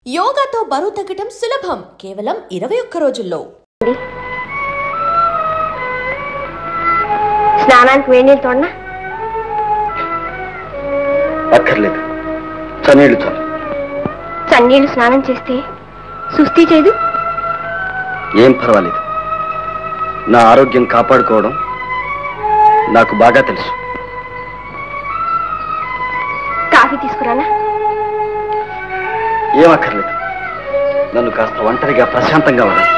యోగాతో బరువు తగ్గడం సులభం కేవలం 21 రోజుల్లో. స్నానానికి వేడి నీళ్ళు తోడనా? అక్కర్లేదు, చన్నీళ్ళు చాలు. చన్నీళ్ళు స్నానం చేస్తే సుస్థి చేయదు? ఏం పర్వాలేదు, నా ఆరోగ్యం కాపాడుకోవడం నాకు బాగా తెలుసు. కాఫీ తీసుకురానా? ఏం అక్కర్లేదు, నన్ను కాస్త ఒంటరిగా ప్రశాంతంగా వాడాలి.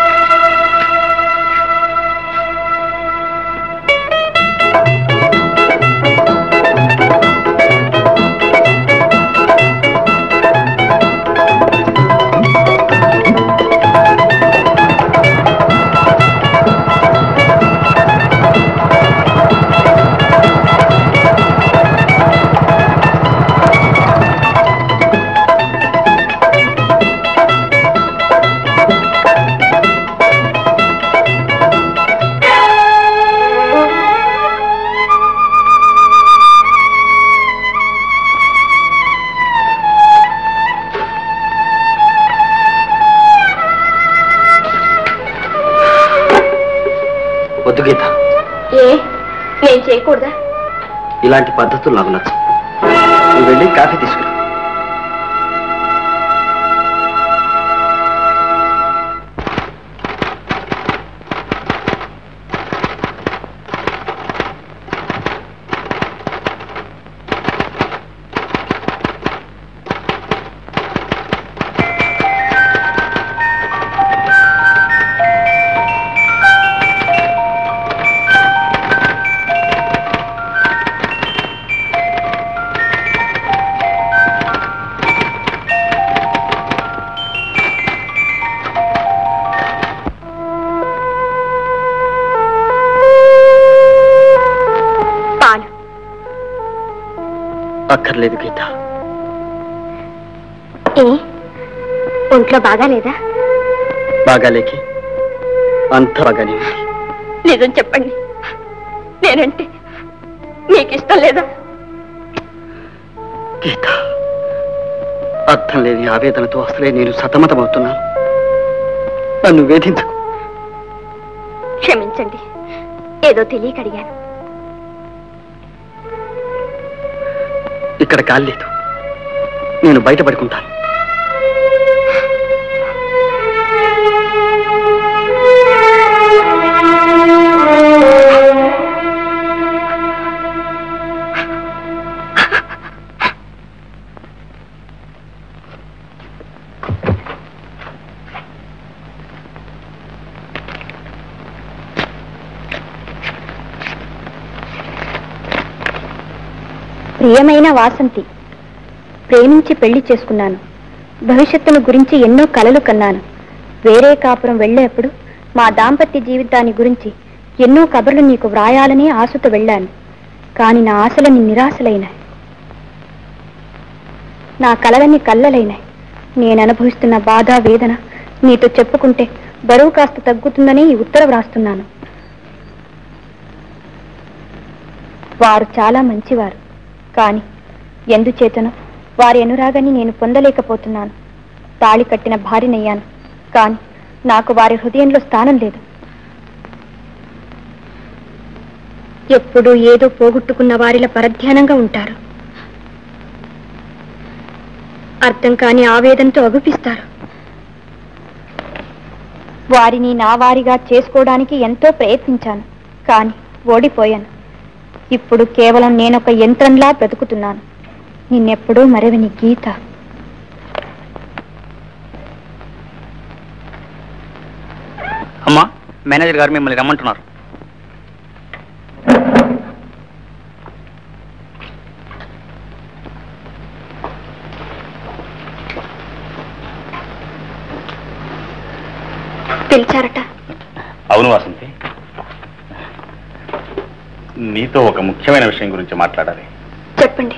వద్దు గీత. ఏ, నేను చేయకూడదా? ఇలాంటి పద్ధతులు నాకు నచ్చవు. నువ్వు వెళ్ళి కాఫీ తీసుకురా. అక్కర్లేదు గీత. ఏ, ఒంట్లో బాగాలేదా? బాగాలేకి అంత బాగానే ఉంది. నిజం చెప్పండి, నేనంటే మీకు ఇష్టం లేదా? గీత, అర్థం లేని ఆవేదనతో అసలే నేను సతమతమవుతున్నాను. నన్ను వేధించకు. క్షమించండి, ఏదో తెలియక అడిగాను. ఇక్కడ కాలేదు, నేను బయటపడుకుంటాను. ప్రియమైన వాసంతి, ప్రేమించి పెళ్లి చేసుకున్నాను. భవిష్యత్తును గురించి ఎన్నో కలలు కన్నాను. వేరే కాపురం వెళ్ళేప్పుడు మా దాంపత్య జీవితాన్ని గురించి ఎన్నో కబుర్లు నీకు వ్రాయాలని ఆశతో వెళ్ళాను. కాని నా ఆశలని నిరాశలైనాయి, నా కలలన్నీ కల్లలైనాయి. నేను అనుభవిస్తున్న బాధ వేదన నీతో చెప్పుకుంటే బరువు కాస్త తగ్గుతుందని ఈ ఉత్తరం వ్రాస్తున్నాను. వారు చాలా మంచివారు, కాని ఎందుచేతనో వారి అనురాగాన్ని నేను పొందలేకపోతున్నాను. తాళి కట్టిన భార్యనయ్యాను, కాని నాకు వారి హృదయంలో స్థానం లేదు. ఎప్పుడూ ఏదో పోగొట్టుకున్న వారిలా పరధ్యానంగా ఉంటారు. అర్థం కాని ఆవేదనతో అగుపిస్తారు. వారిని నా వారిగా చేసుకోవడానికి ఎంతో ప్రయత్నించాను, కాని ఓడిపోయాను. ఇప్పుడు కేవలం నేనొక యంత్రంలా బ్రతుకుతున్నాను. నిన్నెప్పుడూ మరవని గీత. అమ్మా, మేనేజర్ గారు మిమ్మల్ని రమ్మంటున్నారు. పిలిచారట? అవును వాసంతి, నీతో ఒక ముఖ్యమైన విషయం గురించి మాట్లాడాలి. చెప్పండి.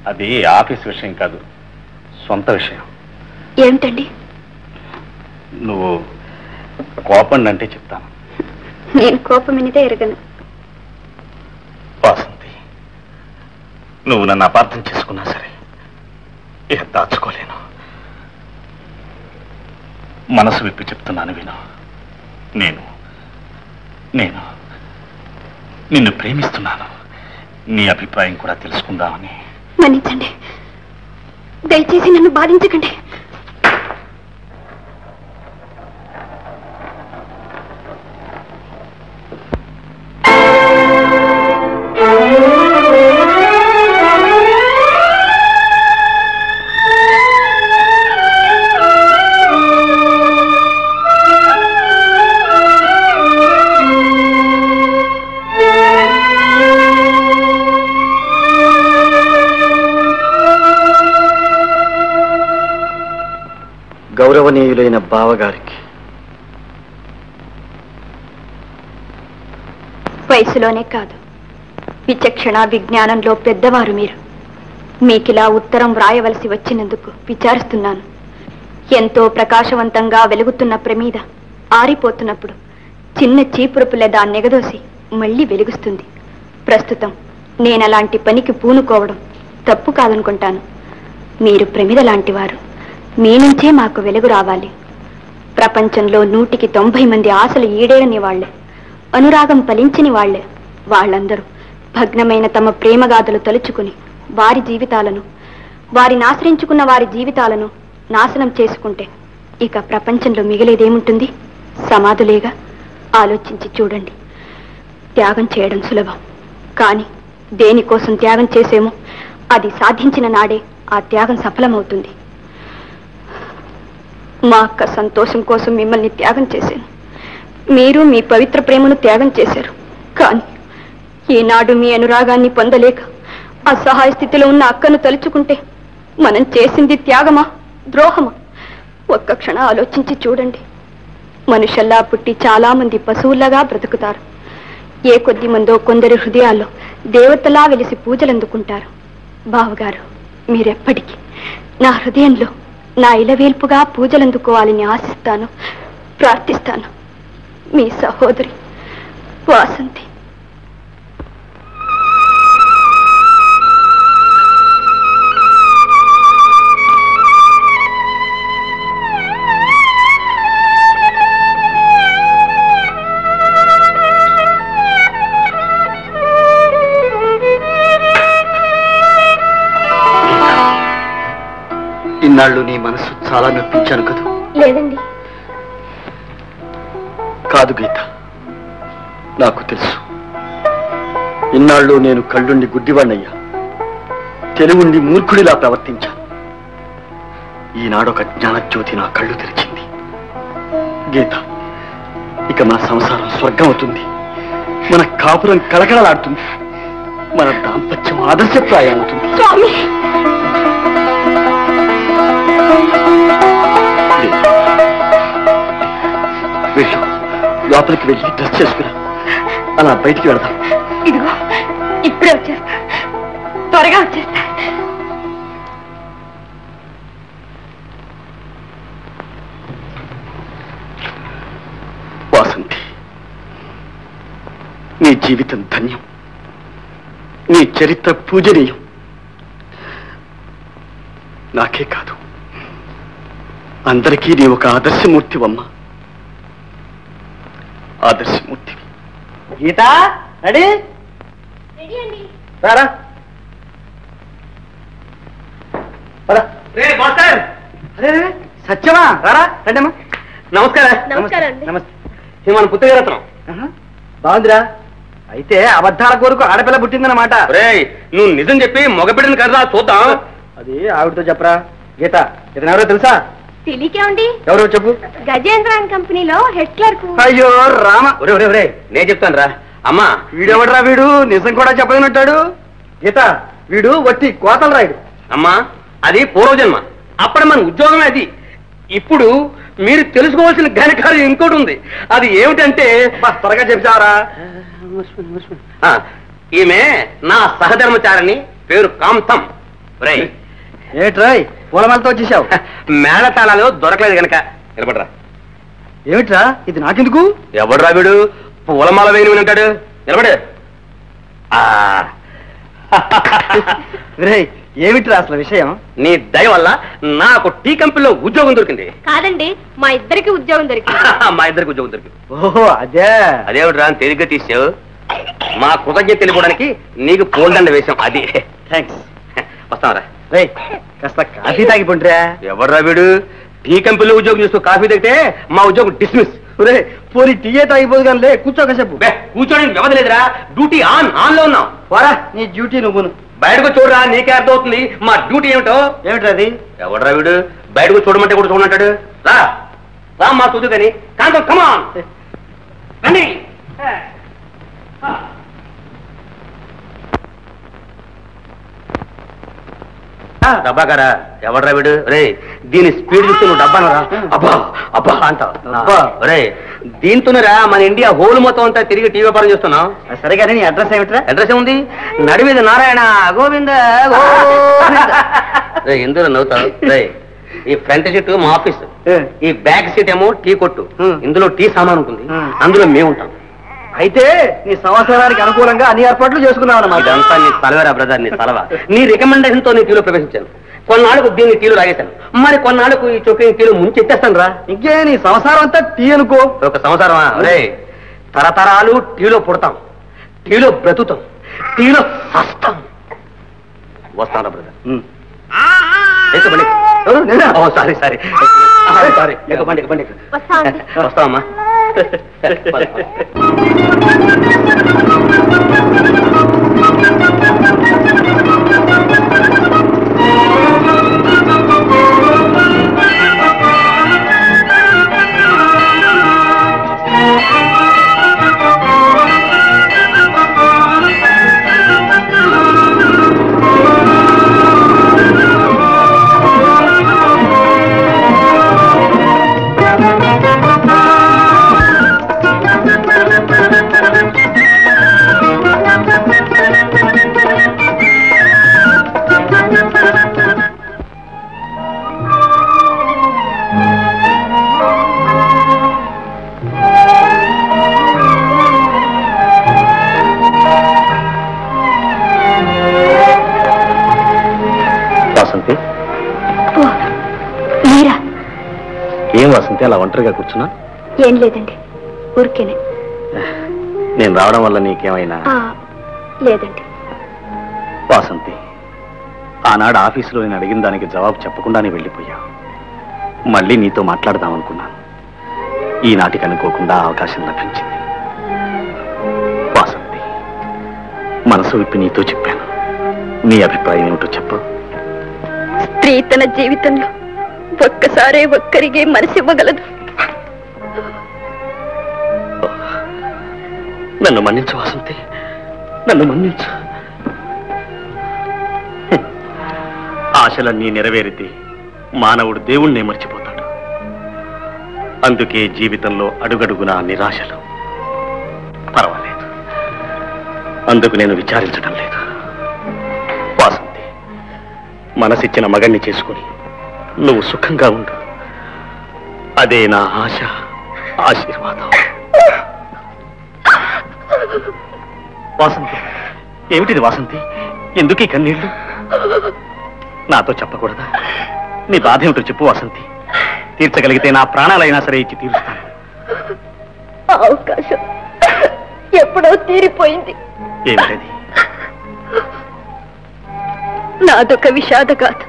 అది ఆఫీస్ విషయం కాదు, సొంత విషయం. ఏమిటండి? నువ్వు కోపం అంటే చెప్తాను. నేను కోపం మీదే ఎరగను. వాసంతి, నువ్వు నన్ను అపార్థం చేసుకున్నా సరే ఇక దాచుకోలేను. మనసు విప్పి చెప్తున్నాను విను. నేను నేను నిన్ను ప్రేమిస్తున్నాను. నీ అభిప్రాయం కూడా తెలుసుకుందామని. మన్నించండి, దయచేసి నన్ను బాధించకండి. గౌరవనీయులైన బావగారికి వయసులోనే కాదు, విచక్షణ విజ్ఞానంలో పెద్దవారు మీరు. మీకిలా ఉత్తరం వ్రాయవలసి వచ్చినందుకు విచారిస్తున్నాను. ఎంతో ప్రకాశవంతంగా వెలుగుతున్న ప్రమీద ఆరిపోతున్నప్పుడు చిన్న చీపురుపుల దాన్ని ఎగదోసి మళ్ళీ వెలుగుస్తుంది. ప్రస్తుతం నేనలాంటి పనికి పూనుకోవడం తప్పు కాదనుకుంటాను. మీరు ప్రమిద లాంటివారు. మీ నుంచే మాకు వెలుగు రావాలి. ప్రపంచంలో 190 మంది ఆశలు ఈడేరని వాళ్లే, అనురాగం ఫలించని వాళ్లే. వాళ్ళందరూ భగ్నమైన తమ ప్రేమగాథలు తలుచుకుని వారి జీవితాలను, వారిని ఆశ్రయించుకున్న వారి జీవితాలను నాశనం చేసుకుంటే ఇక ప్రపంచంలో మిగిలేదేముంటుంది? సమాధులేగా. ఆలోచించి చూడండి. త్యాగం చేయడం సులభం, కానీ దేనికోసం త్యాగం చేసేమో అది సాధించిన నాడే ఆ త్యాగం సఫలమవుతుంది. మా అక్క సంతోషం కోసం మిమ్మల్ని త్యాగం చేశాను. మీరు మీ పవిత్ర ప్రేమను త్యాగం చేశారు. కానీ ఈనాడు మీ అనురాగాన్ని పొందలేక అసహాయ స్థితిలో ఉన్న అక్కను తలుచుకుంటే మనం చేసింది త్యాగమా, ద్రోహమా? ఒక్క క్షణం ఆలోచించి చూడండి. మనుషుల్లా పుట్టి చాలా మంది పశువుల్లాగా బ్రతుకుతారు. ఏ కొద్ది మందో కొందరి హృదయాల్లో దేవతలా వెలిసి పూజలందుకుంటారు. బావగారు, మీరెప్పటికీ నా హృదయంలో నా ఇలవేల్పుగా పూజలందుకోవాలని ఆశిస్తాను, ప్రార్థిస్తాను. మీ సహోదరి వాసంతి. ఇన్నాళ్ళు నీ మనసు చాలా నొప్పించాను కదా? లేదండి. కాదు గీత, నాకు తెలుసు. ఇన్నాళ్ళు నేను కళ్ళుండి గుడ్డివాణ్ణయ్యా, తెలుగుండి మూర్ఖుడిలా ప్రవర్తించాను. ఈనాడొక జ్ఞానజ్యోతి నా కళ్ళు తెరిచింది. గీత, ఇక మన సంసారం స్వర్గం అవుతుంది. మన కాపురం కళకళలాడుతుంది. మన దాంపత్యం ఆదర్శప్రాయం అవుతుంది. వెళ్ళు, లోపలికి వెళ్ళి డ్రెస్ చేసుకురా. అలా బయటికి వెళదాం. ఇదిగో ఇప్పుడే వచ్చేస్తా, త్వరగా వచ్చేస్తా. వాసంతి, నీ జీవితం ధన్యం. నీ చరిత్ర పూజనీయం. నాకే కాదు, అందరికీ నీ ఒక ఆదర్శమూర్తివమ్మా. ఆదర్శమూర్తి. గీత రెడీ? రారా. అరే సత్యమా, రారా. రండమ్మా. నమస్కారం. నమస్తే. మన పుత్రరత్నం బాగుందిరా. అయితే అబద్ధాల కోరుకు ఆడపిల్ల పుట్టిందన్నమాట. నువ్వు నిజం చెప్పి మగబిడ్డని కదా చూద్దాం. అది ఆవిడతో చెప్పరా. గీత, ఇతను ఎవరో తెలుసా? తెలియకే ఉండి. ఎవరో చెప్పు. గజేంద్రాన్ కంపెనీలో హెడ్ క్లర్క్. అయ్యో రామ. ఒరే నేను చెప్తాను రా. అమ్మా, వీడెవడరా వీడు? నిజం కూడా చెప్పదనంటాడు. గీత, వీడు వట్టి కోతలు రాయుడు. అమ్మా, అది పూర్వజన్మ. అప్పుడు మన ఉద్యోగమే అది. ఇప్పుడు మీరు తెలుసుకోవాల్సిన ఘనకార్యం ఇంకోటి ఉంది. అది ఏమిటంటే, త్వరగా చెప్తావరా. ఈమె నా సహధర్మచారిని, పేరు కాంతం. ఏట్రాయ్ పూలమాలతో వచ్చేసావు? మేళతాళాలు దొరకలేదు గనక. నిలబడరా. ఏమిట్రా ఇది నాకెందుకు? ఎవడ్రా వీడు పూలమాల వేయని అంటాడు? నిలబడు. రే ఏమిట్రా అసలు విషయం? నీ దయ వల్ల నాకు టీ కంపెనీలో ఉద్యోగం దొరికింది. కాదండి, మా ఇద్దరికి ఉద్యోగం దొరికింది. మా ఇద్దరికి ఉద్యోగం దొరికింది. ఓహో అదే. అదేమిట్రా తేలిగ్గా తీసావు? మా కృతజ్ఞత తెలుపుకోవడానికి నీకు పూలదండ వేశాం. అది థ్యాంక్స్. వస్తావరా? రే కాస్త కాఫీ తాగిపోండిరా. ఎవడ్రా వీడు? టీ కంపెనీలో ఉద్యోగం చేస్తూ కాఫీ తాగితే మా ఉద్యోగం డిస్మిస్. రే పోనీ టీయే తాగిపోదు కానీ కూర్చో కాసేపు. కూర్చోడానికి వ్యవధి లేదురా, డ్యూటీ ఆన్ లో ఉన్నాం. వారా నీ డ్యూటీ నువ్వు. బయటకు చూడరా, నీకే అర్థమవుతుంది మా డ్యూటీ ఏమిటో. ఏమిట్రా అది? ఎవడరా వీడు? బయటకు చూడమంటే కూడా చూడంటాడు. రా రా మా చూదు కానీ కాంతం కమాన్ రండి. డబ్బాకారా? ఎవడరా వీడు? రే దీని స్పీడ్ చూస్తే నువ్వు డబ్బాను రా అబ్బా అబ్బా అంటావు. రే దీంతోనేరా మన ఇండియా హోల్ మొత్తం అంతా తిరిగి టీవీ వ్యాపారం చేస్తున్నావు. సరే కానీ నీ అడ్రస్ ఏమిట్రా? అడ్రస్ ఏముంది? నడిమీద నారాయణ గోవింద. రే ఎందుకు నవ్వుతావు? రే ఈ ఫ్రంట్ సీట్ మా ఆఫీస్, ఈ బ్యాక్ సీట్ ఏమో టీ కొట్టు. ఇందులో టీ సామాన్ ఉంటుంది, అందులో మేము ఉంటాం. అయితే నీ సంవత్సరానికి అనుకూలంగా అన్ని ఏర్పాట్లు చేసుకున్నావు అన్నమాట. ఇదంతా నీ తలవేరా బ్రదర్, నీ తలవా. నీ రికమెండేషన్ తో నీ టీలో ప్రవేశించాను. కొన్నాళ్ళకు దీన్ని టీలు లాగేశాను, మరి కొన్నాళ్ళకు ఈ చొక్కి టీలు ముంచెత్తేస్తాను రా. ఇంకే నీ సంసారం అంతా టీ అనుకో. ఒక సంవత్సరం రే తరతరాలు టీలో పుడతాం, టీలో బ్రతుకుతాం, టీలో సస్తాం. వస్తాను బ్రదర్. సారీ సారీ సారీ బండి వస్తామమ్మా. ఏం వసంతి అలా ఒంటరిగా కూర్చున్నా? ఏం లేదండి, ఊరికేనే. నేను రావడం వల్ల నీకేమైనా? లేదండి. వాసంతి, ఆనాడు ఆఫీసులో నేను అడిగిన దానికి జవాబు చెప్పకుండానే వెళ్ళిపోయా. మళ్ళీ నీతో మాట్లాడదామనుకున్నాను, ఈనాటికి అనుకోకుండా అవకాశం లభించింది. వాసంతి, మనసు విప్పి నీతో చెప్పాను. నీ అభిప్రాయం ఏమిటో చెప్పు. స్త్రీ తన జీవితంలో ఒక్కసారే ఒక్కరిగే మనసివ్వగలదు. నన్ను మన్నించు వాసంతి, నన్ను మన్నించు. ఆశలన్నీ నెరవేరితే మానవుడు దేవుణ్ణే మర్చిపోతాడు. అందుకే జీవితంలో అడుగడుగునా నిరాశలు. పర్వాలేదు, అందుకు నేను విచారించడం లేదు. వాసంతి, మనసిచ్చిన మగన్ని చేసుకుని నువ్వు సుఖంగా ఉండు, అదే నా ఆశ, ఆశీర్వాదం. వాసంతి, ఏమిటిది వాసంతి? ఎందుకు ఈ కన్నీళ్లు? నాతో చెప్పకూడదా? నీ బాధ ఏమిటో చెప్పు వాసంతి. తీర్చగలిగితే నా ప్రాణాలైనా సరే ఇచ్చి తీరుస్తాను. అవకాశం ఎప్పుడో తీరిపోయింది. ఏమిటది? నాదొక విషాద గాథ.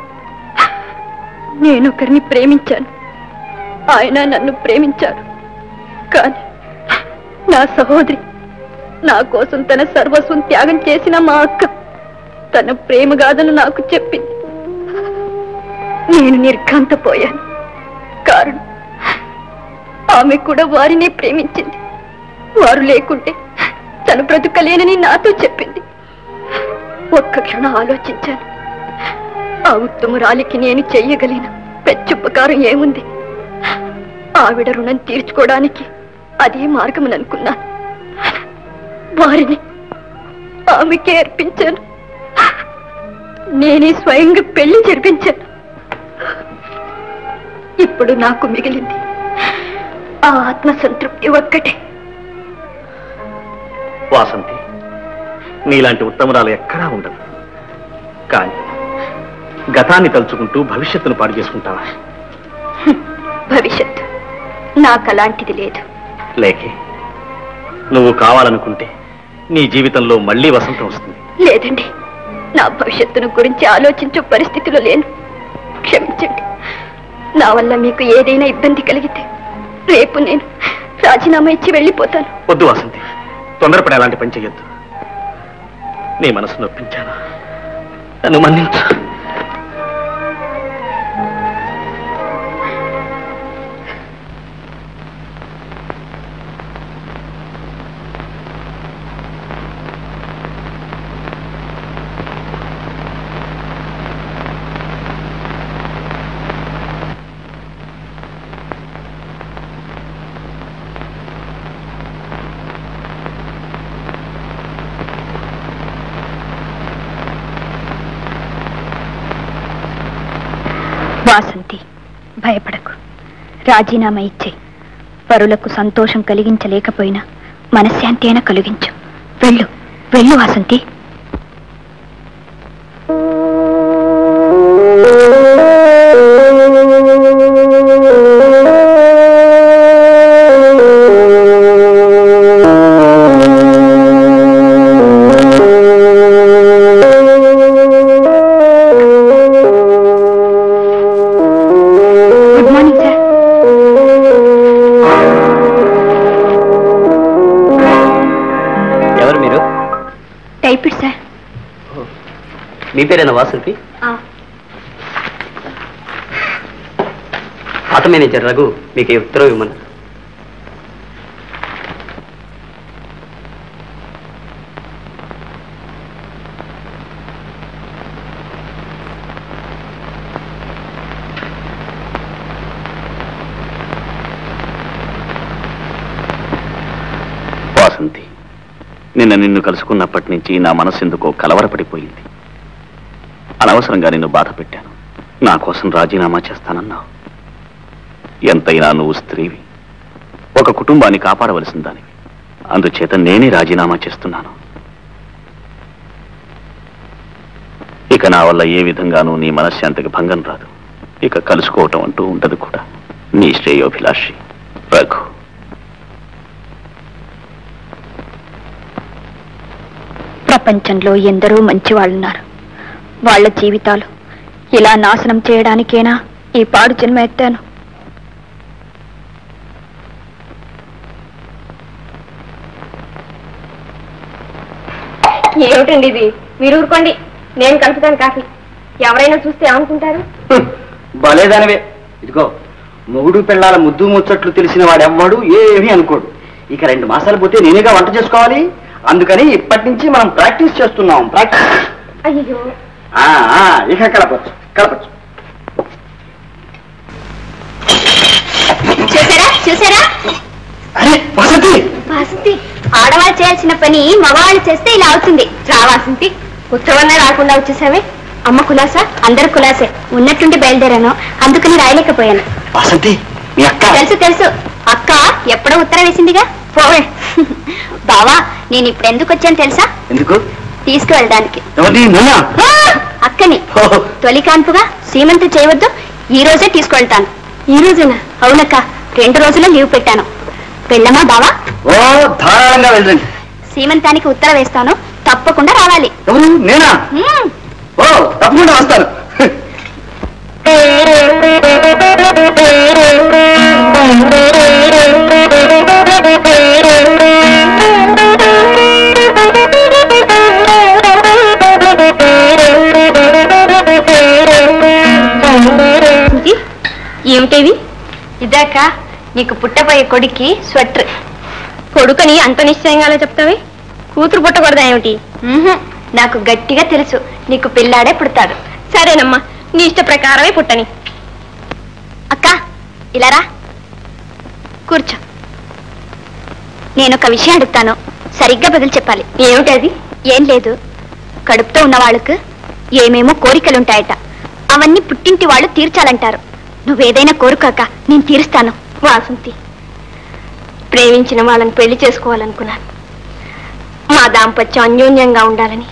నేనొకరిని ప్రేమించాను, ఆయన నన్ను ప్రేమించాడు. కానీ నా సహోదరి, నా కోసం తన సర్వస్వం త్యాగం చేసిన మా అక్క తన ప్రేమ గాథను నాకు చెప్పింది. నేను నిర్ఘాంతపోయాను. కారణం, ఆమె కూడా వారినే ప్రేమించింది. వారు లేకుంటే తను బ్రతుకలేనని నాతో చెప్పింది. ఒక్క క్షణం ఆలోచించాను. ఆ ఉత్తమురాలికి నేను చెయ్యగలిగిన పెచ్చుపకారం ఏముంది? ఆవిడ రుణం తీర్చుకోవడానికి అదే మార్గమనుకున్నాను. వారిని ఆమెకే అర్పించాను. నేనే స్వయంగా పెళ్లి జరిపించాను. ఇప్పుడు నాకు మిగిలింది ఆ ఆత్మసంతృప్తి ఒక్కటే. వాసంతి, నీలాంటి ఉత్తమరాలు ఎక్కడా ఉండదు. కానీ గతాన్ని తలుచుకుంటూ భవిష్యత్తును పాడు చేసుకుంటావా? భవిష్యత్తు నాకు అలాంటిది లేదు. లేకే, నువ్వు కావాలనుకుంటే నీ జీవితంలో మళ్ళీ వసంతం వస్తుంది. లేదండి, నా భవిష్యత్తును గురించి ఆలోచించే పరిస్థితిలో లేను. క్షమించండి. నా వల్ల మీకు ఏదైనా ఇబ్బంది కలిగితే రేపు నేను రాజీనామా ఇచ్చి వెళ్ళిపోతాను. వద్దు వాసంతి, తొందరపడి అలాంటి పని చెయ్యొద్దు. నీ మనసు నొప్పించాను, నన్ను మన్నించు. వాసంతి, భయపడకు. రాజీనామా ఇచ్చే. పరులకు సంతోషం కలిగించలేకపోయినా మనశ్శాంతి అయినా కలిగించు. వెళ్ళు వెళ్ళు వాసంతి. మీ పేరేనా వాసంతి? ఆట మేనేజర్ రఘు మీకు ఈ ఉత్తరం ఇవ్వమన్నారు. వాసంతి, నిన్ను కలుసుకున్నప్పటి నుంచి నా మనసు ఎందుకో కలవరపడిపోయింది. అనవసరంగా నిన్ను బాధ పెట్టాను. నా కోసం రాజీనామా చేస్తానన్నావు. ఎంతైనా నువ్వు స్త్రీవి, ఒక కుటుంబాన్ని కాపాడవలసిన దానివి. అందుచేత నేనే రాజీనామా చేస్తున్నాను. ఇక నా వల్ల ఏ విధంగానూ నీ మనశ్శాంతికి భంగం రాదు. ఇక కలుసుకోవటం అంటూ ఉండదు కూడా. నీ శ్రేయోభిలాషి రఘు. ప్రపంచంలో ఎందరో మంచి వాళ్ళున్నారు. వాళ్ళ జీవితాలు ఇలా నాశనం చేయడానికేనా ఈ పాడు జన్మ ఎత్తాను? ఏమిటండి ఇది? మీరు ఊరుకోండి, నేను కలుపుతాను కాఫీ. ఎవరైనా చూస్తే ఏమనుకుంటారు? భలేదానివే. ఇదిగో, మొగుడు పిల్లల ముద్దు ముచ్చట్లు తెలిసిన వాడెవ్వడు ఏమీ అనుకోడు. ఇక 2 మాసాలు పోతే నేనేగా వంట చేసుకోవాలి. అందుకని ఇప్పటి నుంచి మనం ప్రాక్టీస్ చేస్తున్నాం. ప్రాక్టీస్. అయ్యో, ఇక కలపచ్చు కలపచ్చు. చూసారా? అరే వసంతి, వాసంతి, ఆడవాళ్ళు చేయాల్సిన పని మగవాళ్ళు చేస్తే ఇలా అవుతుంది. రా వాసంతి, ఉత్తరవన్నా రాకుండా వచ్చేసావే. అమ్మ కులాసా? అందరు కులాసే. ఉన్నట్టుండి బయలుదేరాను, అందుకని రాయలేకపోయాను. వసంతి మీ అక్క? తెలుసు. అక్క ఎప్పుడో ఉత్తరం వేసిందిగా. పోవే. బావా, నేను ఇప్పుడు ఎందుకు వచ్చాను తెలుసా? ఎందుకు? తీసుకువెళ్ళడానికి. అక్కని ఓహో. తొలి కాన్పుగా సీమంతం చేయవద్దు, ఈ రోజే తీసుకువెళ్తాను. ఈ రోజేనా? అవునక్క, 2 రోజుల్లో లీవ్ పెట్టాను. వెళ్ళమా బావా? ఓ, ధారాళంగా వెళ్ళండి. సీమంతానికి ఉత్తరం వేస్తాను, తప్పకుండా రావాలి. ఎవరు? నేనా? ఓ, తప్పకుండా వస్తాను. ఏమిటేవి? ఇదాక నీకు పుట్టబోయే కొడుక్కి స్వెటర్. కొడుకని అంత నిశ్చయంగానే చెప్తావే? కూతురు పుట్టకూడదా ఏమిటి? నాకు గట్టిగా తెలుసు, నీకు పిల్లాడే పుడతాడు. సరేనమ్మా, నీ ఇష్ట ప్రకారమే పుట్టని. అక్క, ఇలా రా, కూర్చో. నేను ఒక విషయం అడుగుతాను, సరిగ్గా బదులు చెప్పాలి. ఏమిటి అది? ఏం లేదు, కడుపుతో ఉన్న వాళ్ళకు ఏమేమో కోరికలుంటాయట. అవన్నీ పుట్టింటి వాళ్ళు తీర్చాలంటారు. నువ్వేదైనా కోరుకోక, నేను తీరుస్తాను. వాసంతి, ప్రేమించిన వాళ్ళని పెళ్లి చేసుకోవాలనుకున్నాను. మా దాంపత్యం అన్యోన్యంగా ఉండాలని,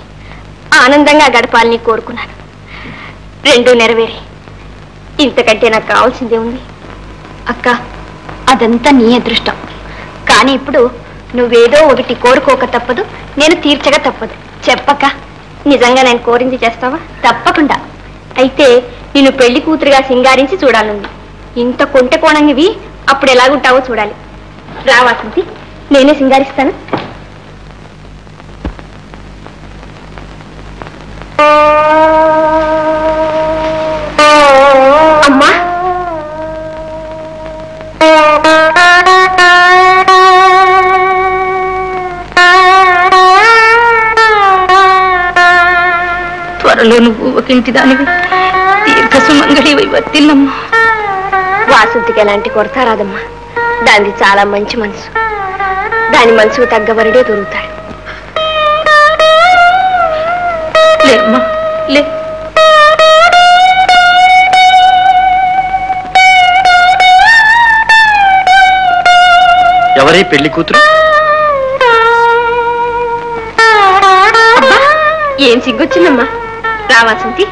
ఆనందంగా గడపాలని కోరుకున్నాను. రెండు నెరవేరి. ఇంతకంటే నాకు కావాల్సిందే ఉంది. అక్క, అదంతా నీ అదృష్టం. కానీ ఇప్పుడు నువ్వేదో ఒకటి కోరుకోక తప్పదు, నేను తీర్చగా తప్పదు. చెప్పక్క. నిజంగా నేను కోరింది చేస్తావా? తప్పకుండా. అయితే నిన్ను పెళ్లి కూతురుగా సింగారించి చూడాలండి. ఇంత కొంటె కోణంగివి అప్పుడు ఎలాగుంటావో చూడాలి. రా వాసంతి, నేనే సింగారిస్తాను. అమ్మా, త్వరలో నువ్వు ఒక ఇంటి దానివి, దీర్ఘ సుమంగళివై వర్తిల్లమ్మా. వాసంతికి ఎలాంటి కొరత రాదమ్మా. దానిది చాలా మంచి మనసు. దాని మనసుకు తగ్గ వరుడే దొరుకుతాడు. లేమ్మా, లే. ఎవరి పెళ్లి కూతురు? ఏం సిగ్గొచ్చిందమ్మా. రా వాసంతి.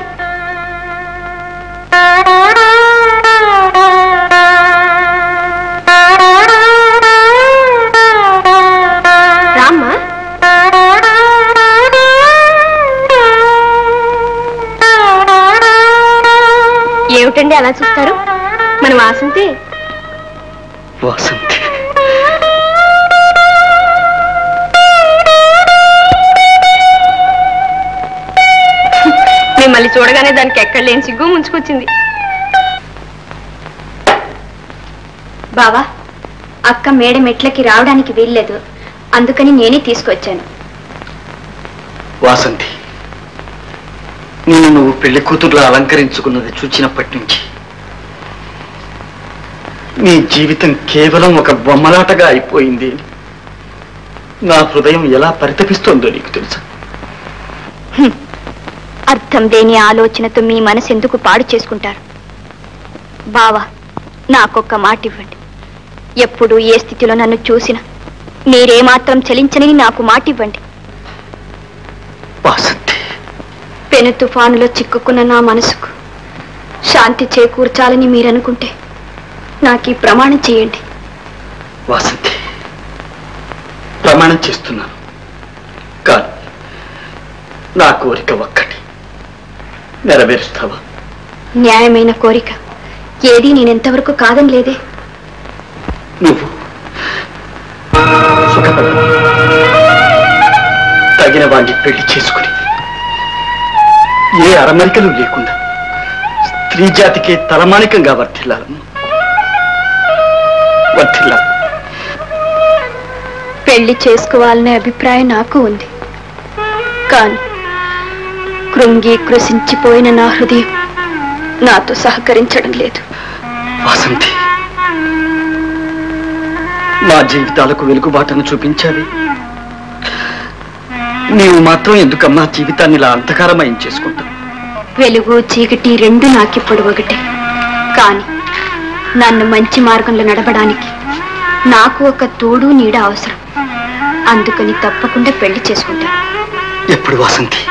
రామ్మా. ఏమిటండి అలా చూస్తారు? మన వాసంతి. వాసంతి. మిమ్మల్ని చూడగానే దానికి ఎక్కడ లేని సిగ్గు ముంచుకొచ్చింది. బావా, అక్క మేడ మెట్లకి రావడానికి వీల్లేదు, అందుకని నేనే తీసుకొచ్చాను. వాసంతి, నేను నువ్వు పెళ్లి కూతురులా అలంకరించుకున్నది చూచినప్పటి నుంచి నీ జీవితం కేవలం ఒక బొమ్మలాటగా అయిపోయింది. నా హృదయం ఎలా పరితపిస్తోందో నీకు తెలుసా? అర్థం లేని ఆలోచనతో మీ మనసు ఎందుకు పాడు చేసుకుంటారు? బావా, నాకొక్క మాట ఇవ్వండి. ఎప్పుడు ఏ స్థితిలో నన్ను చూసినా మీరేమాత్రం చలించనని నాకు మాట ఇవ్వండి. వాసంతి, పెను తుఫానులో చిక్కుకున్న నా మనసుకు శాంతి చేకూర్చాలని మీరనుకుంటే నాకు ఈ ప్రమాణం చేయండి. వాసంతి, ప్రమాణం చేస్తున్నాను. కానీ నా కోరిక ఒక్కటి నెరవేరుస్తావా? న్యాయమైన కోరిక ఏది నేనెంతవరకు కాదని లేదే. నువ్వు సుఖపడ తగిన వాడిని పెళ్లి చేసుకుని ఏ అరమరికలు లేకుండా స్త్రీ జాతికి తలమానికంగా వర్ధిల్లాలమ్మా. వర్ధిల్లాలి. పెళ్లి చేసుకోవాలనే అభిప్రాయం నాకు ఉంది. కానీ కృంగి కృషించిపోయిన నా హృదయం నాతో సహకరించడం లేదు. వాసంతి, మా జీవితాలకు వెలుగుబాటను చూపించావి. నీవు మాత్రం ఎందుకమ్మా జీవితాన్ని ఇలా అంధకారమయం చేసుకుంటావు? వెలుగు చీకటి రెండు నాకిప్పుడు ఒకటే. కానీ నన్ను మంచి మార్గంలో నడపడానికి నాకు ఒక తోడు నీడ అవసరం. అందుకని తప్పకుండా పెళ్లి చేసుకుంటాను. ఎప్పుడు వాసంతి?